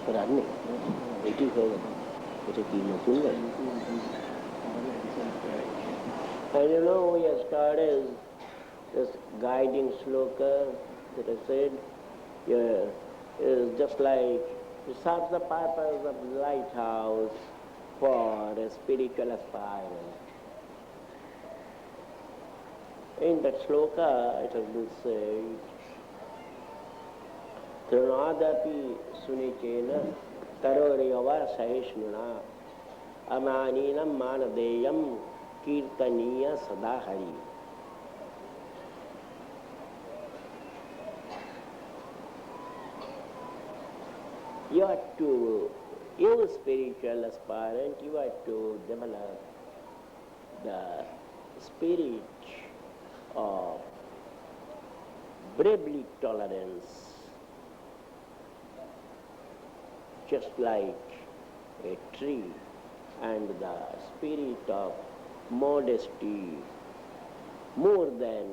पर आदमी बेटी होगा बेटे की नसूंगा. And you know, we have started this guiding sloka that I said, is just like it serves the purpose of lighthouse for a spiritual aspirant. In that sloka, it has been said, Trinadapi sunichena taroriyava sahishnuna amaninam manadeyam kirtaniya sadahari. You are to, you spiritual aspirant, you are to develop the spirit of bravely tolerance, just like a tree, and the spirit of modesty more than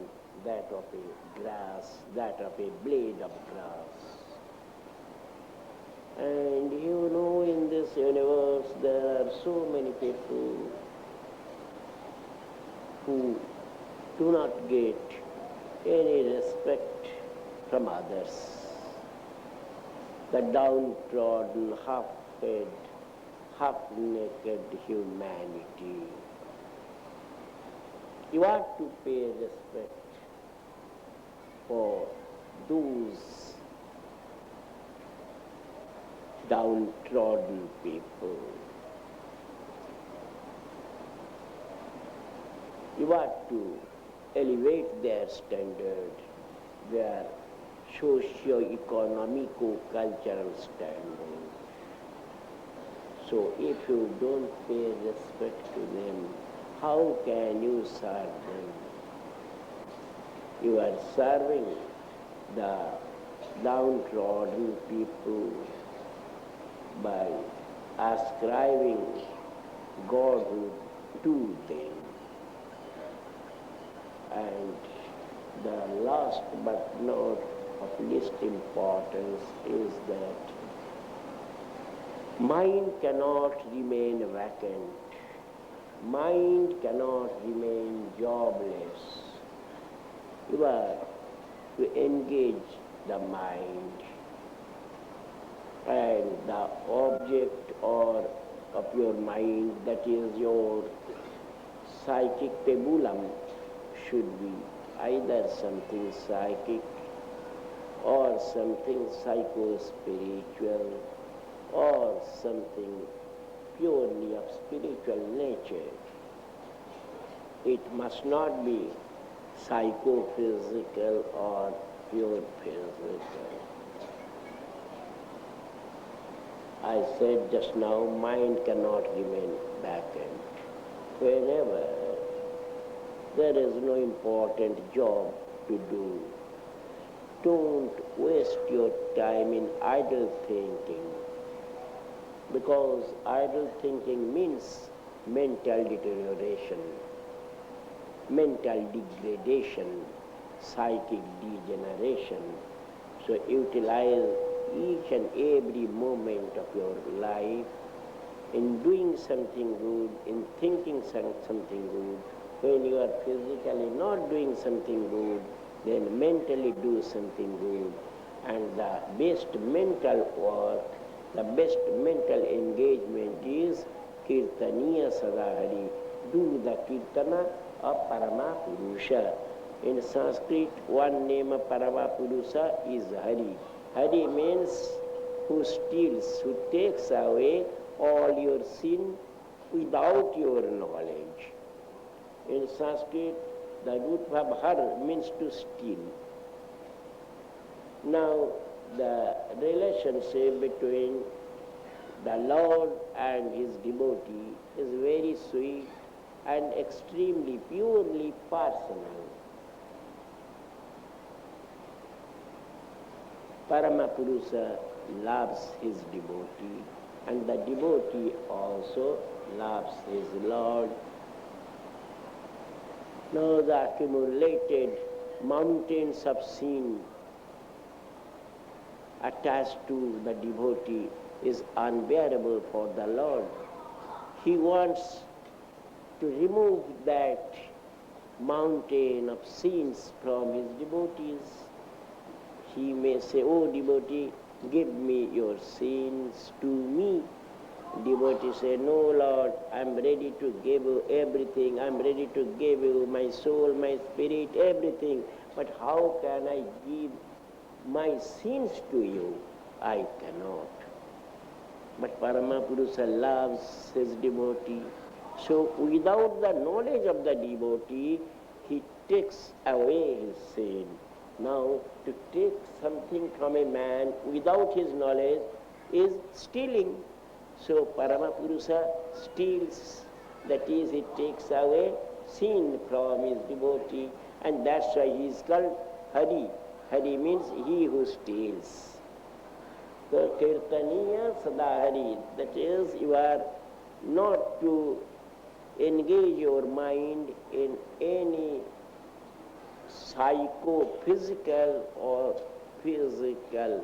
that of a grass, that of a blade of grass. And you know, in this universe there are so many people who do not get any respect from others. The downtrodden, half-fed, half-naked humanity. You ought to pay respect for those downtrodden people. You ought to elevate their standard, their socio-economico-cultural standard. So if you don't pay respect to them, how can you serve them? You are serving the downtrodden people by ascribing godhood to them. And the last but not of least importance is that mind cannot remain vacant. Mind cannot remain jobless. You are to engage the mind, and the object of your mind, that is your psychic tabulum, should be either something psychic or something psycho-spiritual or something purely of spiritual nature. It must not be psychophysical or pure physical. I said just now, mind cannot remain vacant. Whenever there is no important job to do, don't waste your time in idle thinking, because idle thinking means mental deterioration, mental degradation, psychic degeneration. So utilize each and every moment of your life in doing something good, in thinking something good. When you are physically not doing something good, then mentally do something good. And the best mental work, the best mental engagement is Kirtaniya Sadahari. Do the Kirtana of Parama Purusha. In Sanskrit, one name of Parama Purusha is Hari. Hari means who steals, who takes away all your sin without your knowledge. In Sanskrit, the root verb har means to steal. Now, the relationship between the Lord and his devotee is very sweet and extremely, purely personal. Paramapurusha loves his devotee, and the devotee also loves his Lord. Now the accumulated mountains of sin attached to the devotee is unbearable for the Lord. He wants to remove that mountain of sins from his devotees. He may say, "Oh devotee, give me your sins to me." Devotee say, "No Lord, I am ready to give you everything. I am ready to give you my soul, my spirit, everything. But how can I give my sins to you? I cannot." But Paramapurusa loves his devotee. So without the knowledge of the devotee, he takes away his sin. Now, to take something from a man without his knowledge is stealing. So Paramapurusa steals, that is, he takes away sin from his devotee, and that's why he is called Hari. Hari means he who steals. So Kirtaniya Sadahari, that is, you are not to engage your mind in any psychophysical or physical,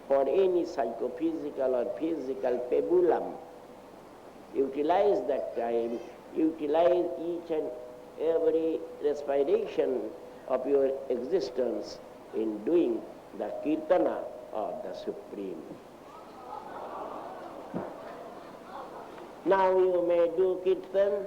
for any psychophysical or physical pabulum. Utilize that time, utilize each and every respiration of your existence in doing the Kirtana of the Supreme. Now you may do Kirtan.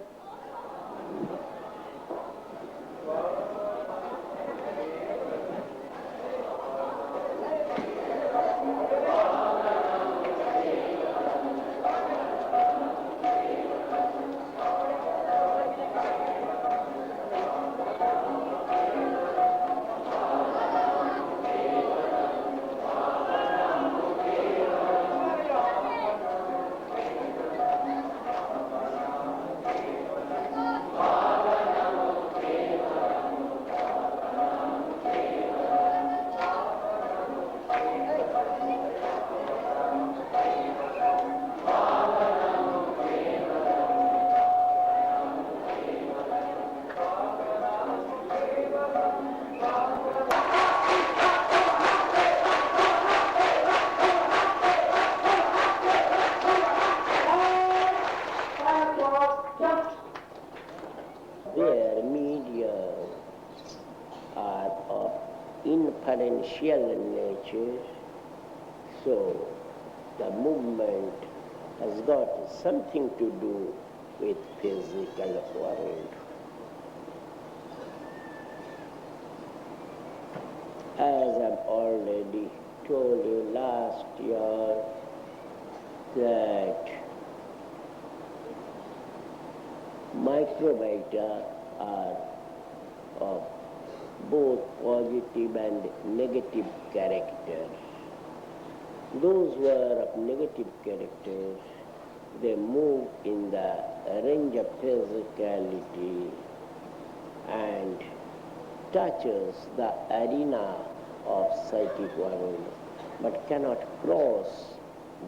Their media are of inferential nature, so the movement has got something to do with physical world. As I've already told you last year, that microbiota are of both positive and negative character. Those who are of negative character, they move in the range of physicality and touches the arena of psychic world, but cannot cross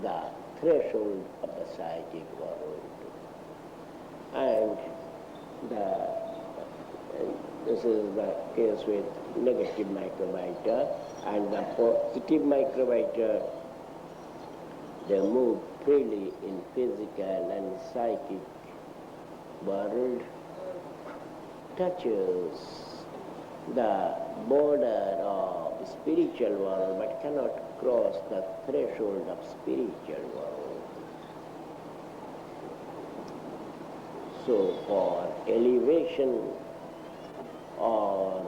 the threshold of the psychic world. And this is the case with negative microbiota, and the positive microbiota, they move freely in physical and psychic world, touches the border of spiritual world, but cannot cross the threshold of spiritual world. So for elevation or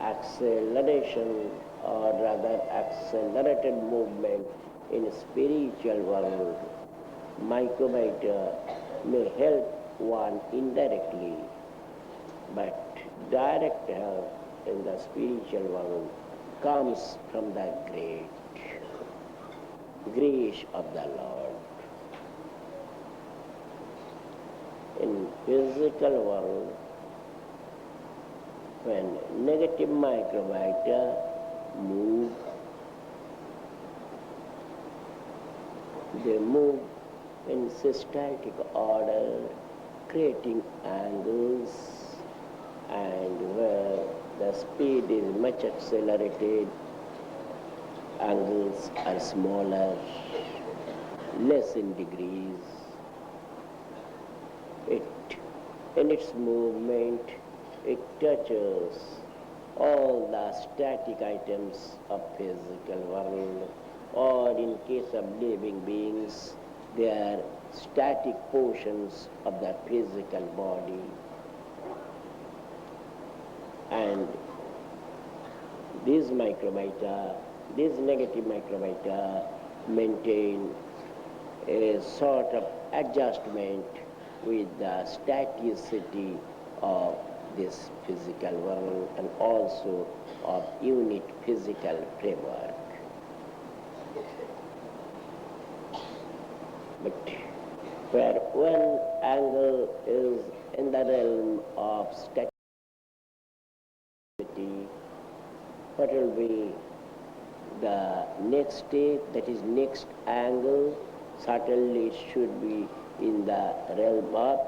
acceleration, or rather accelerated movement in spiritual world, microbiota may help one indirectly, but direct help in the spiritual world comes from the great grace of the Lord. In physical world, when negative microbiota move, they move in systematic order, creating angles, and where the speed is much accelerated, angles are smaller, less in degrees. In its movement, it touches all the static items of physical world, or in case of living beings, they are static portions of the physical body. And these microbiota, these negative microbiota maintain a sort of adjustment with the staticity of this physical world and also of unit physical framework. But where one angle is in the realm of staticity, what will be the next step, that is next angle? Certainly it should be in the realm of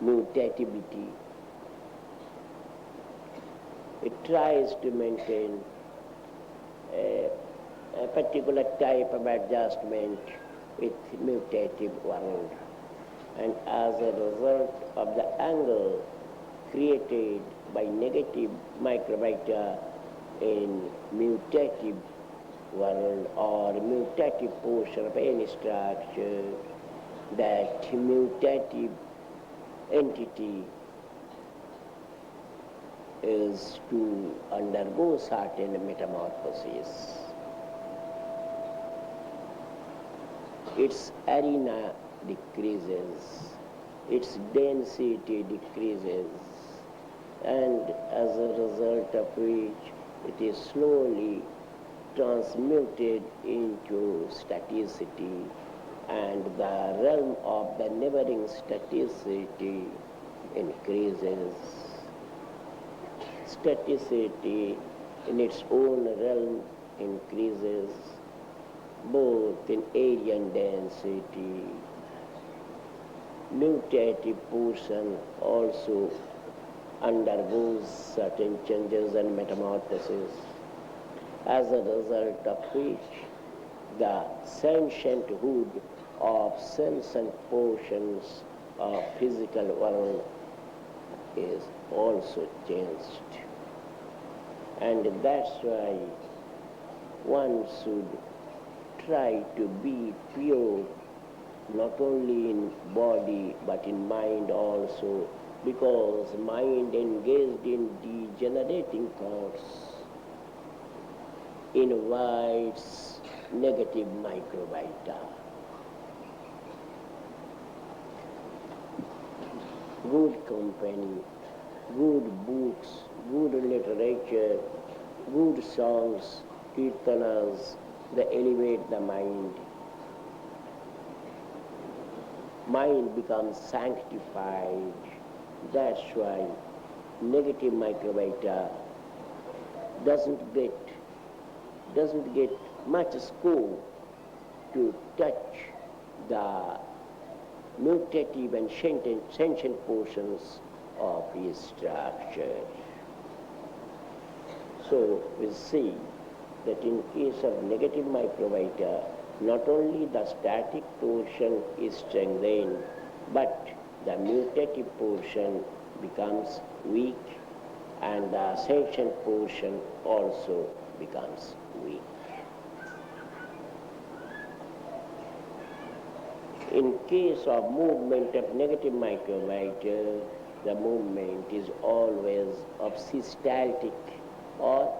mutativity. It tries to maintain a particular type of adjustment with mutative world. And as a result of the angle created by negative microbiota in mutative world or mutative portion of any structure, that mutative entity is to undergo certain metamorphosis. Its arena decreases, its density decreases, and as a result of which it is slowly transmuted into staticity, and the realm of the neighboring staticity increases. Staticity in its own realm increases, both in area and density. Mutative portion also undergoes certain changes and metamorphosis, as a result of which the sentient hood of sentient portions of physical world is also changed. And that's why one should try to be pure, not only in body but in mind also, because mind engaged in degenerating thoughts invites negative microbiota. Good company, good books, good literature, good songs, kirtanas, they elevate the mind. Mind becomes sanctified. That's why negative microbiota doesn't get much scope to touch the mutative and sentient portions of his structure. So we see that in case of negative microbiota, not only the static portion is strengthened, but the mutative portion becomes weak, and the sentient portion also becomes weak. In case of movement of negative microbiota, the movement is always of systaltic or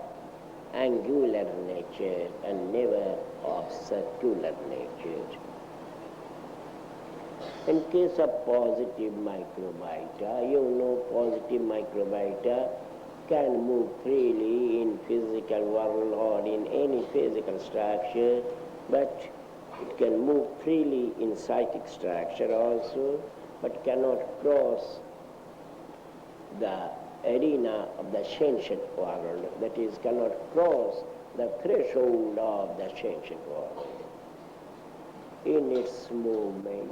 angular nature and never of circular nature. In case of positive microbiota, you know positive microbiota can move freely in physical world or in any physical structure, but it can move freely in psychic structure also, but cannot cross the arena of the sentient world, that is, cannot cross the threshold of the sentient world. In its movement,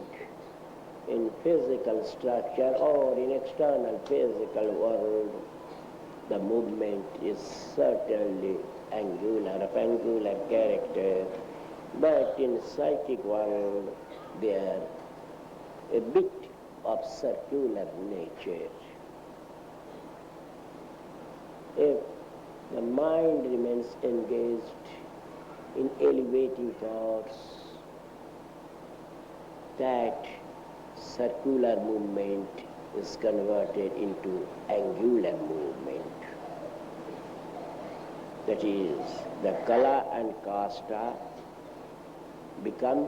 in physical structure or in external physical world, the movement is certainly angular, of angular character, but in psychic world they are a bit of circular nature. If the mind remains engaged in elevating thoughts, that circular movement is converted into angular movement. That is, the kala and kasta become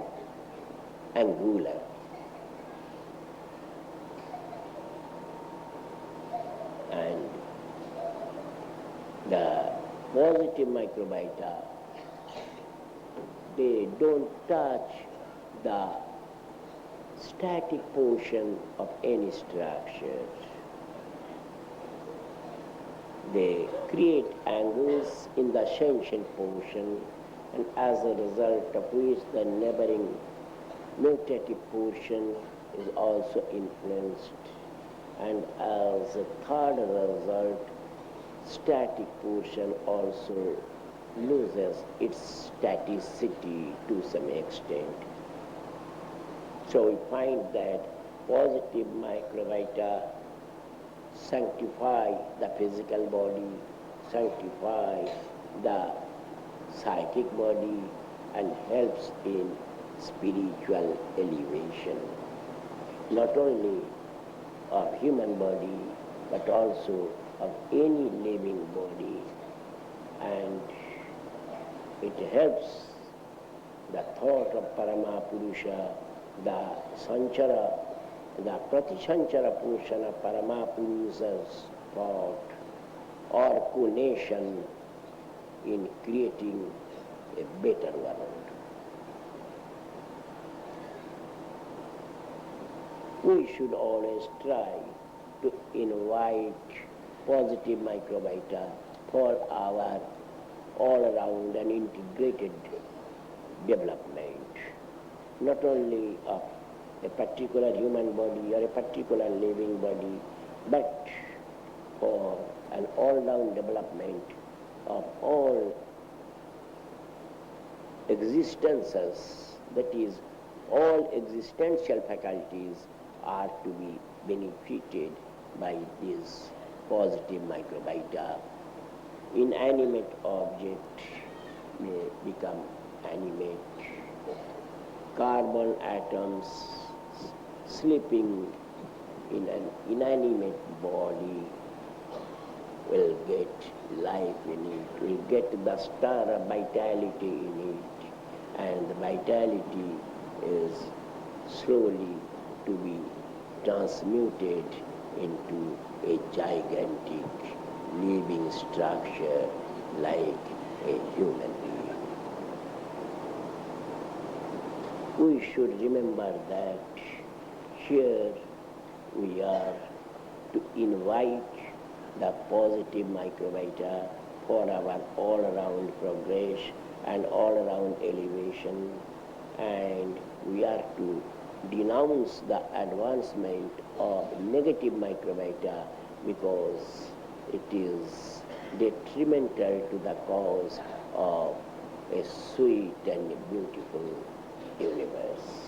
angular. And the positive microbiota, they don't touch the static portion of any structure. They create angles in the sentient portion, and as a result of which the neighboring mutative portion is also influenced, and as a third result, static portion also loses its staticity to some extent. So we find that positive microbiota sanctify the physical body, sanctify the psychic body, and helps in spiritual elevation, not only of human body, but also of any living body. And it helps the thought of Paramapurusha, the sanchara, the pratisanchara portion of Paramapurusha's thought or conation in creating a better world. We should always try to invite positive microbiota for our all-around and integrated development, not only of a particular human body or a particular living body, but for an all-round development of all existences, that is, all existential faculties are to be benefited by this positive microbiota. Inanimate object may become animate. Carbon atoms sleeping in an inanimate body will get life in it, will get the star of vitality in it, and the vitality is slowly to be transmuted into a gigantic living structure like a human being. We should remember that here we are to invite the positive microbiota for our all-around progress and all-around elevation, and we are to denounce the advancement of negative microbiota because it is detrimental to the cause of a sweet and beautiful universe.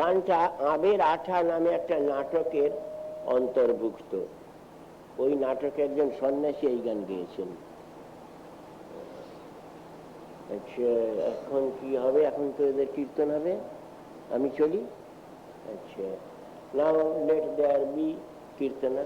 গানটা আবের আঠা নামে একটা নাটকের অন্তর্ভুক্ত। ওই নাটকে একজন সন্ন্যাসী এই গান গেয়েছেন। আচ্ছা, এখন কি হবে? এখন তো এদের কীর্তন হবে, আমি চলি। আচ্ছা, নাও লেট দেয়ার বি কীর্তনা।